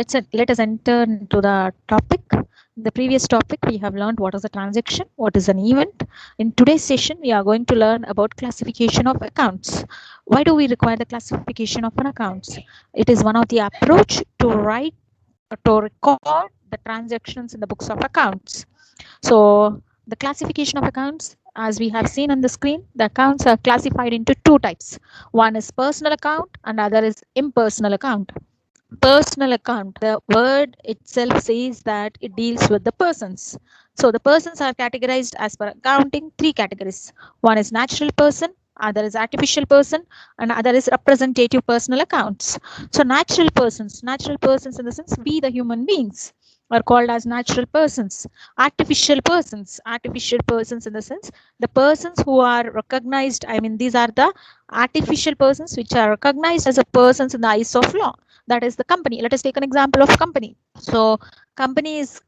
Let us enter into the topic. In the previous topic, we have learned what is a transaction, what is an event. In today's session, we are going to learn about classification of accounts. Why do we require the classification of an accounts? It is one of the approach to write to record the transactions in the books of accounts. So the classification of accounts, as we have seen on the screen, the accounts are classified into two types. One is personal account and other is impersonal account. Personal account, the word itself says that it deals with the persons. So the persons are categorized as per accounting three categories. One is natural person, other is artificial person, and other is representative personal accounts. So natural persons in the sense we the human beings are called as natural persons. Artificial persons in the sense the persons who are recognized, I mean these are the artificial persons which are recognized as a persons in the eyes of law. That is the company. Let us take an example of company. So company is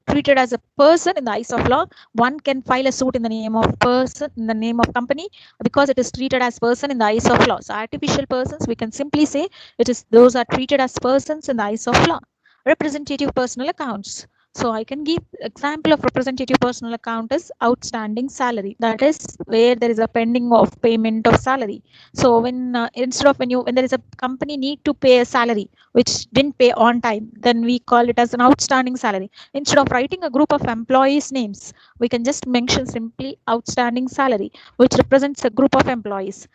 treated as a person in the eyes of law. One can file a suit in the name of person, in the name of company, because it is treated as person in the eyes of law. So artificial persons, we can simply say it is those are treated as persons in the eyes of law. Representative personal accounts. So I can give example of representative personal account is outstanding salary. That is where there is a pending of payment of salary. So when instead of when there is a company need to pay a salary which didn't pay on time, then we call it as an outstanding salary. Instead of writing a group of employees names, we can just mention simply outstanding salary, which represents a group of employees.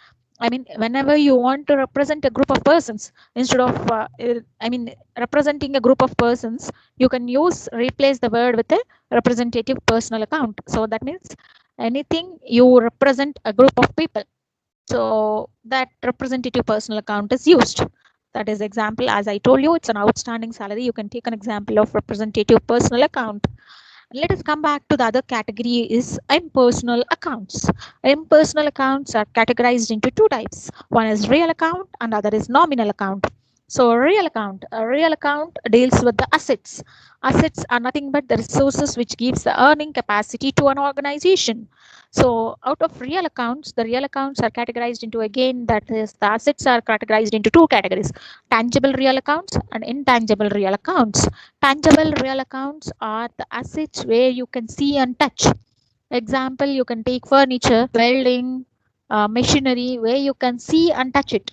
I mean, whenever you want to represent a group of persons, instead of representing a group of persons, you can replace the word with a representative personal account. So that means anything you represent a group of people, so that representative personal account is used. That is example, as I told you, it's an outstanding salary. You can take an example of representative personal account. Let us come back to the other category is impersonal accounts. Impersonal accounts are categorized into two types. One is real account and other is nominal account. So a real account deals with the assets. Assets are nothing but the resources which gives the earning capacity to an organization. So out of real accounts, the real accounts are categorized into, again, that is the assets are categorized into two categories: tangible real accounts and intangible real accounts. Tangible real accounts are the assets where you can see and touch. Example, you can take furniture, building, machinery, where you can see and touch it.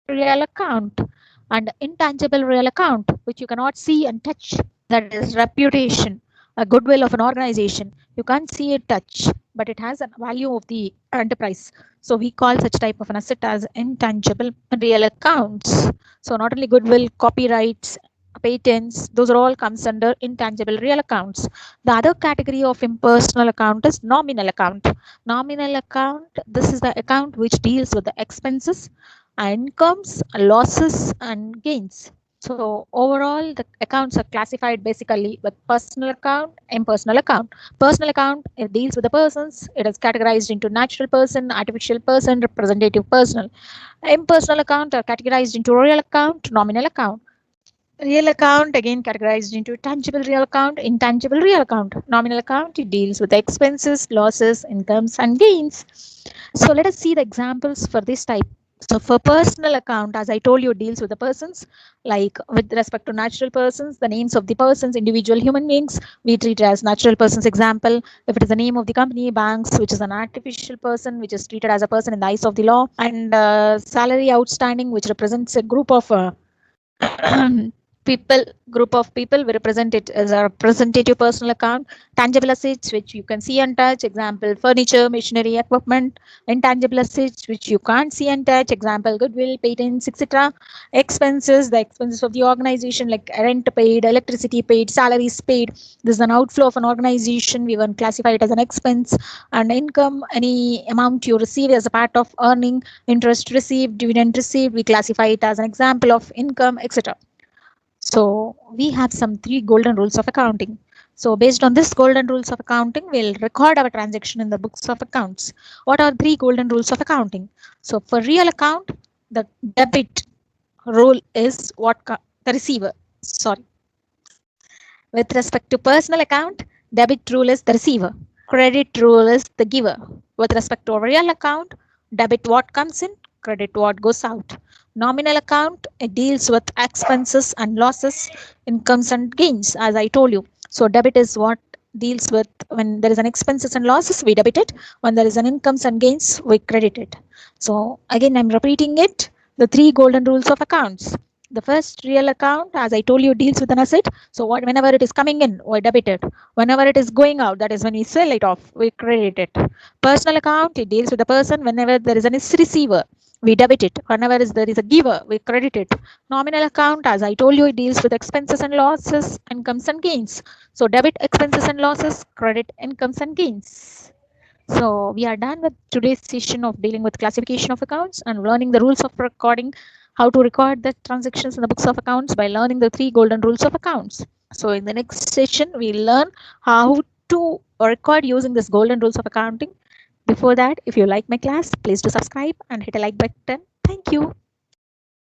Real account. And intangible real account, which you cannot see and touch. That is reputation, a goodwill of an organization. You can't see it, touch, but it has a value of the enterprise. So we call such type of an asset as intangible real accounts. So not only goodwill, copyrights, patents, those are all comes under intangible real accounts. The other category of impersonal account is nominal account. Nominal account, this is the account which deals with the expenses, incomes, losses, and gains. So overall, the accounts are classified basically with personal account and personal account. Personal account, it deals with the persons. It is categorized into natural person, artificial person, representative personal. Impersonal account are categorized into real account, nominal account. Real account again categorized into tangible real account, intangible real account. Nominal account, it deals with the expenses, losses, incomes, and gains. So let us see the examples for this type. So for personal account, as I told you, it deals with the persons. Like with respect to natural persons, the names of the persons, individual human beings, we treat it as natural persons. Example, if it is the name of the company, banks, which is an artificial person, which is treated as a person in the eyes of the law, and salary outstanding, which represents a group of group of people, we represent it as a representative personal account. Tangible assets which you can see and touch, example furniture, machinery, equipment. Intangible assets which you can't see and touch, example goodwill, patents, etc. Expenses, the expenses of the organization, like rent paid, electricity paid, salaries paid. This is an outflow of an organization, we can classify it as an expense. And income, any amount you receive as a part of earning, interest received, dividend received, we classify it as an example of income, etc. So we have some 3 golden rules of accounting. So based on this golden rules of accounting, we'll record our transaction in the books of accounts. What are 3 golden rules of accounting? So for real account, the debit rule is the receiver. Sorry. With respect to personal account, debit rule is the receiver. Credit rule is the giver. With respect to a real account, debit what comes in, credit what goes out. Nominal account, it deals with expenses and losses, incomes and gains, as I told you. So debit is what deals with when there is an expenses and losses, we debit it. When there is an incomes and gains, we credit it. So again, I'm repeating it. The three golden rules of accounts. The first, real account, as I told you, deals with an asset. So whenever it is coming in, we debit it. Whenever it is going out, that is when we sell it off, we credit it. Personal account, it deals with the person. Whenever there is an receiver, we debit it. Whenever there is a giver, we credit it. Nominal account, as I told you, it deals with expenses and losses, incomes and gains. So debit expenses and losses, credit incomes and gains. So we are done with today's session of dealing with classification of accounts and learning the rules of recording, how to record the transactions in the books of accounts by learning the three golden rules of accounts. So in the next session, we'll learn how to record using this golden rules of accounting. Before that, if you like my class, please do subscribe and hit a like button. Thank you.